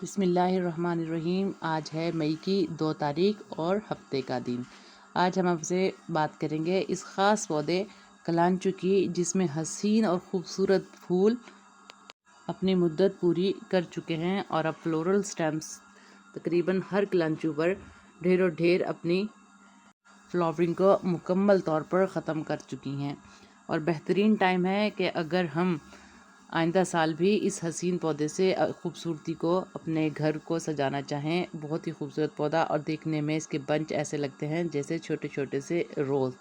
बिस्मिल्लाहिर्रहमानिर्रहीम। आज है मई की 2 तारीख और हफ्ते का दिन। आज हम आपसे बात करेंगे इस ख़ास पौधे कलांचु की, जिसमें हसीन और ख़ूबसूरत फूल अपनी मुद्दत पूरी कर चुके हैं और अब फ्लोरल स्टेम्स तकरीबन हर कलांचु पर ढेरों ढेर अपनी फ्लावरिंग को मुकम्मल तौर पर ख़त्म कर चुकी हैं। और बेहतरीन टाइम है कि अगर हम आइंदा साल भी इस हसीन पौधे से खूबसूरती को अपने घर को सजाना चाहें। बहुत ही खूबसूरत पौधा और देखने में इसके बंच ऐसे लगते हैं जैसे छोटे छोटे से रोज़।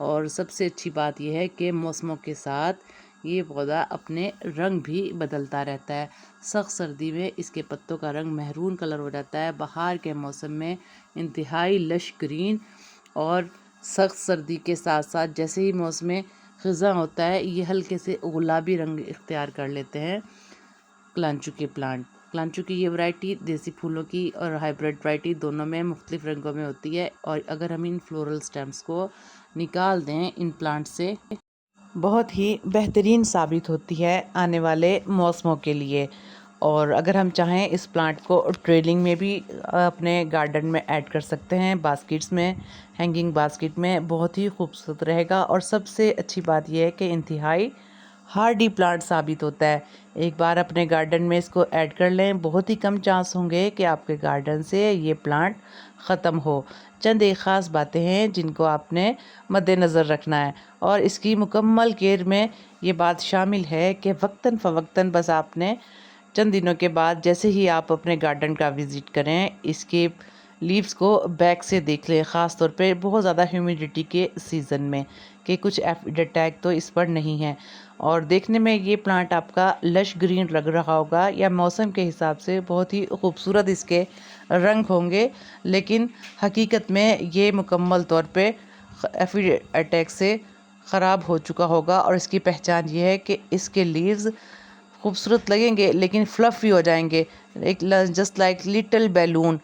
और सबसे अच्छी बात यह है कि मौसमों के साथ ये पौधा अपने रंग भी बदलता रहता है। सख्त सर्दी में इसके पत्तों का रंग महरून कलर हो जाता है, बहार के मौसम में इंतहाई लश ग्रीन, और सख्त सर्दी के साथ साथ जैसे ही मौसम ख़ज़ा होता है ये हल्के से गुलाबी रंग इख्तियार कर लेते हैं कलांचु के प्लांट। कलांचु की ये वैरायटी देसी फूलों की और हाइब्रिड वैरायटी दोनों में मुख्तलिफ रंगों में होती है। और अगर हम इन फ्लोरल स्टेम्स को निकाल दें इन प्लांट से, बहुत ही बेहतरीन साबित होती है आने वाले मौसमों के लिए। और अगर हम चाहें इस प्लांट को ट्रेलिंग में भी अपने गार्डन में ऐड कर सकते हैं, बास्केट्स में, हैंगिंग बास्केट में बहुत ही खूबसूरत रहेगा। और सबसे अच्छी बात यह है कि इंतहाई हार्डी प्लांट साबित होता है। एक बार अपने गार्डन में इसको ऐड कर लें, बहुत ही कम चांस होंगे कि आपके गार्डन से ये प्लांट ख़त्म हो। चंद एक ख़ास बातें हैं जिनको आपने मद्देनज़र रखना है, और इसकी मुकम्मल केयर में ये बात शामिल है कि वक्तन फ़वक्तन बस आपने चंद दिनों के बाद जैसे ही आप अपने गार्डन का विज़िट करें, इसके लीव्स को बैक से देख लें, ख़ास तौर पे बहुत ज़्यादा ह्यूमिडिटी के सीज़न में, कि कुछ एफिड अटैक तो इस पर नहीं है। और देखने में ये प्लांट आपका लश ग्रीन लग रहा होगा, या मौसम के हिसाब से बहुत ही खूबसूरत इसके रंग होंगे, लेकिन हकीकत में ये मुकम्मल तौर पे एफिड अटैक से ख़राब हो चुका होगा। और इसकी पहचान ये है कि इसके लीव्स खूबसूरत लगेंगे लेकिन फ्लफ़ी हो जाएंगे, एक जस्ट लाइक लिटिल बैलून,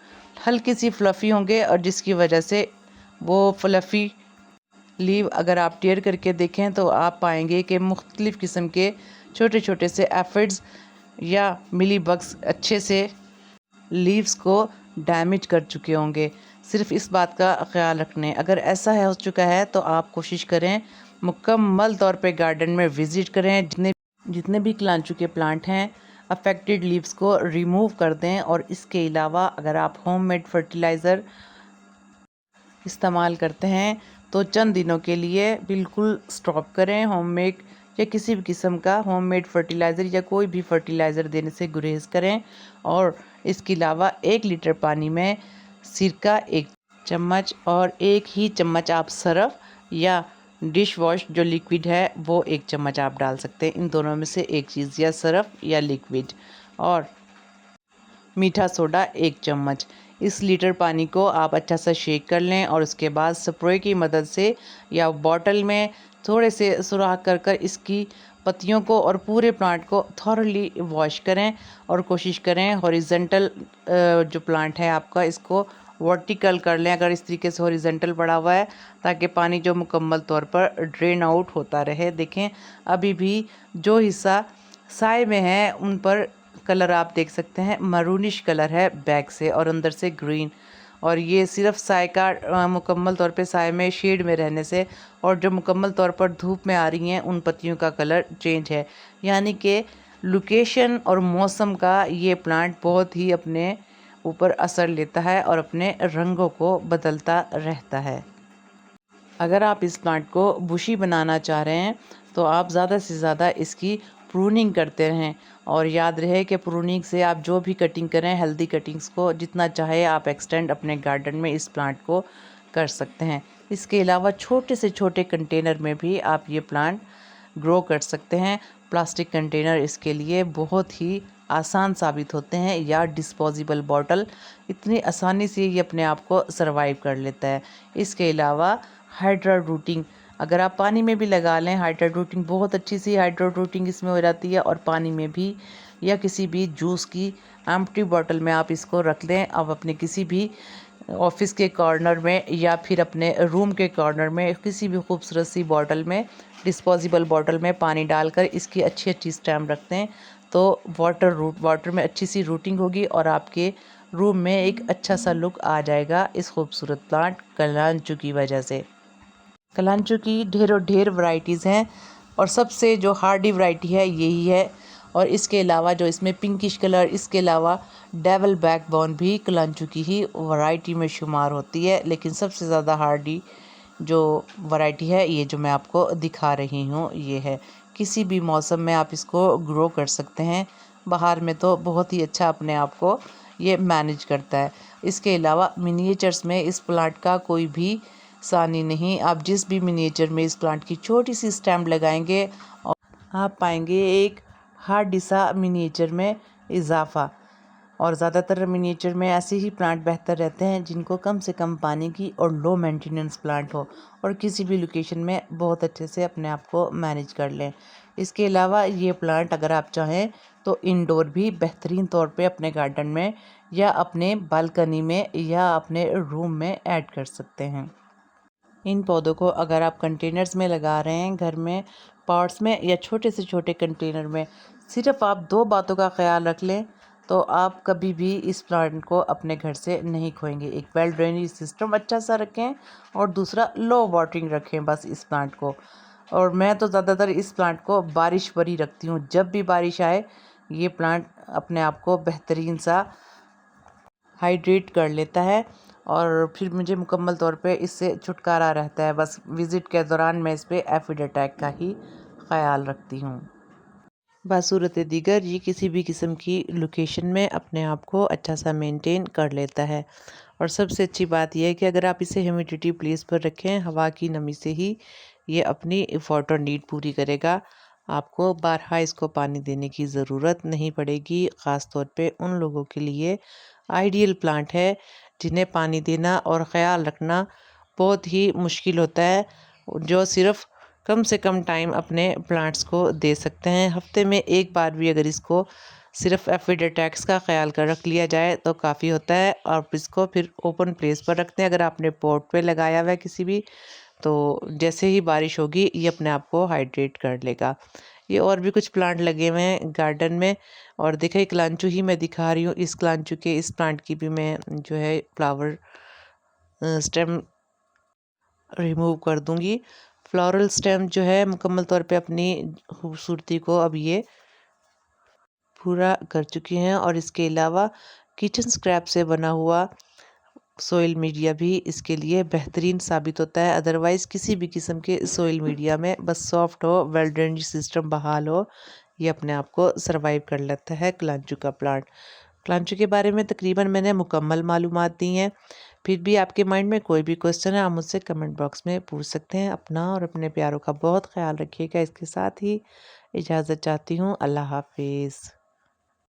हल्की सी फ्लफ़ी होंगे, और जिसकी वजह से वो फ्लफ़ी लीव अगर आप टेयर करके देखें तो आप पाएंगे कि मुख्तलिफ़ किस्म के छोटे छोटे से एफिड्स या मिली बग्स अच्छे से लीव्स को डैमेज कर चुके होंगे। सिर्फ इस बात का ख्याल रखने, अगर ऐसा हो चुका है तो आप कोशिश करें मुकम्मल तौर पे गार्डन में विज़िट करें, जितने भी कलांचु के प्लांट हैं अफेक्टेड लीव्स को रिमूव कर दें। और इसके अलावा अगर आप होममेड फर्टिलाइज़र इस्तेमाल करते हैं तो चंद दिनों के लिए बिल्कुल स्टॉप करें। होममेड या किसी भी किस्म का होममेड फर्टिलाइज़र या कोई भी फर्टिलाइज़र देने से गुरेज करें। और इसके अलावा 1 लीटर पानी में सिरका 1 चम्मच और 1 ही चम्मच आप सरफ या डिश वॉश जो लिक्विड है वो 1 चम्मच आप डाल सकते हैं। इन दोनों में से एक चीज़, या सरफ या लिक्विड, और मीठा सोडा 1 चम्मच। इस लीटर पानी को आप अच्छा सा शेक कर लें, और उसके बाद स्प्रे की मदद से या बॉटल में थोड़े से सुराख कर कर इसकी पत्तियों को और पूरे प्लांट को थॉरली वॉश करें। और कोशिश करें हॉरिजेंटल जो प्लांट है आपका, इसको वर्टिकल कर लें अगर इस तरीके से हॉरिजेंटल पड़ा हुआ है, ताकि पानी जो मुकम्मल तौर पर ड्रेन आउट होता रहे। देखें अभी भी जो हिस्सा साए में है उन पर कलर आप देख सकते हैं मरूनिश कलर है बैक से, और अंदर से ग्रीन। और ये सिर्फ साए का मुकम्मल तौर पे साए में शेड में रहने से, और जो मुकम्मल तौर पर धूप में आ रही हैं उन पत्तियों का कलर चेंज है। यानी कि लोकेशन और मौसम का ये प्लांट बहुत ही अपने ऊपर असर लेता है और अपने रंगों को बदलता रहता है। अगर आप इस प्लांट को बुशी बनाना चाह रहे हैं तो आप ज़्यादा से ज़्यादा इसकी प्रूनिंग करते रहें। और याद रहे कि प्रूनिंग से आप जो भी कटिंग करें, हेल्दी कटिंग्स को जितना चाहे आप एक्सटेंड अपने गार्डन में इस प्लांट को कर सकते हैं। इसके अलावा छोटे से छोटे कंटेनर में भी आप ये प्लांट ग्रो कर सकते हैं। प्लास्टिक कंटेनर इसके लिए बहुत ही आसान साबित होते हैं, या डिस्पोजेबल बॉटल इतनी आसानी से ये अपने आप को सरवाइव कर लेता है। इसके अलावा हाइड्रा रूटिंग, अगर आप पानी में भी लगा लें, हाइड्रा रूटिंग बहुत अच्छी सी हाइड्रा रूटिंग इसमें हो जाती है। और पानी में भी, या किसी भी जूस की एम्प्टी बॉटल में आप इसको रख लें। अब अपने किसी भी ऑफिस के कॉर्नर में या फिर अपने रूम के कॉर्नर में किसी भी खूबसूरत सी बॉटल में, डिस्पोजेबल बॉटल में पानी डालकर इसकी अच्छी अच्छी स्टेम रखते हैं, तो वाटर में अच्छी सी रूटिंग होगी और आपके रूम में एक अच्छा सा लुक आ जाएगा इस खूबसूरत प्लांट कलांचू की वजह से। कलांचू की ढेरों ढेर वैरायटीज़ हैं और सबसे जो हार्डी वैरायटी है यही है। और इसके अलावा जो इसमें पिंकिश कलर, इसके अलावा डेवल बैकबोन भी कलांचू की ही वैरायटी में शुमार होती है। लेकिन सबसे ज़्यादा हार्डी जो वैरायटी है ये जो मैं आपको दिखा रही हूँ ये है। किसी भी मौसम में आप इसको ग्रो कर सकते हैं। बाहर में तो बहुत ही अच्छा अपने आप को ये मैनेज करता है। इसके अलावा मिनिएचर्स में इस प्लांट का कोई भी सानी नहीं। आप जिस भी मिनिएचर में इस प्लांट की छोटी सी स्टेम लगाएंगे और आप पाएंगे एक हार्डी सा मिनिएचर में इजाफा। और ज़्यादातर मिनिएचर में ऐसे ही प्लांट बेहतर रहते हैं जिनको कम से कम पानी की और लो मेंटेनेंस प्लांट हो और किसी भी लोकेशन में बहुत अच्छे से अपने आप को मैनेज कर लें। इसके अलावा ये प्लांट अगर आप चाहें तो इंडोर भी बेहतरीन तौर पे अपने गार्डन में या अपने बालकनी में या अपने रूम में ऐड कर सकते हैं। इन पौधों को अगर आप कंटेनर्स में लगा रहे हैं, घर में पॉट्स में या छोटे से छोटे कंटेनर में, सिर्फ आप दो बातों का ख्याल रख लें तो आप कभी भी इस प्लांट को अपने घर से नहीं खोएंगे। एक वेल ड्रेनेज सिस्टम अच्छा सा रखें और दूसरा लो वाटरिंग रखें बस इस प्लांट को। और मैं तो ज़्यादातर इस प्लांट को बारिश पर ही रखती हूँ। जब भी बारिश आए ये प्लांट अपने आप को बेहतरीन सा हाइड्रेट कर लेता है और फिर मुझे मुकम्मल तौर पे इससे छुटकारा रहता है। बस विज़िट के दौरान मैं इस पे एफिड अटैक का ही ख़्याल रखती हूँ। बासूरत दीगर ये किसी भी किस्म की लोकेशन में अपने आप को अच्छा सा मेंटेन कर लेता है। और सबसे अच्छी बात यह है कि अगर आप इसे ह्यूमिडिटी प्लेस पर रखें, हवा की नमी से ही ये अपनी वाटर नीड पूरी करेगा। आपको बारहा इसको पानी देने की ज़रूरत नहीं पड़ेगी। ख़ास तौर पे उन लोगों के लिए आइडियल प्लांट है जिन्हें पानी देना और ख़याल रखना बहुत ही मुश्किल होता है, जो सिर्फ़ कम से कम टाइम अपने प्लांट्स को दे सकते हैं। हफ्ते में एक बार भी अगर इसको सिर्फ एफिड अटैक्स का ख्याल कर रख लिया जाए तो काफ़ी होता है। और इसको फिर ओपन प्लेस पर रखते हैं। अगर आपने पॉट पे लगाया हुआ है किसी भी, तो जैसे ही बारिश होगी ये अपने आप को हाइड्रेट कर लेगा। ये और भी कुछ प्लांट लगे हुए हैं गार्डन में और देखिए कलांचू ही मैं दिखा रही हूँ। इस कलांचू के इस प्लांट की भी मैं जो है फ्लावर स्टेम रिमूव कर दूंगी। फ्लोरल स्टेम जो है मुकम्मल तौर पे अपनी खूबसूरती को अब ये पूरा कर चुकी हैं। और इसके अलावा किचन स्क्रैप से बना हुआ सोइल मीडिया भी इसके लिए बेहतरीन साबित होता है। अदरवाइज़ किसी भी किस्म के सोइल मीडिया में बस सॉफ्ट हो, वेल ड्रेनेज सिस्टम बहाल हो, ये अपने आप को सरवाइव कर लेता है कलांचू का प्लांट। कलांचू के बारे में तकरीबन मैंने मुकम्मल मालूमात दी हैं। फिर भी आपके माइंड में कोई भी क्वेश्चन है आप मुझसे कमेंट बॉक्स में पूछ सकते हैं। अपना और अपने प्यारों का बहुत ख्याल रखिएगा। इसके साथ ही इजाज़त चाहती हूँ। अल्लाह हाफिज़।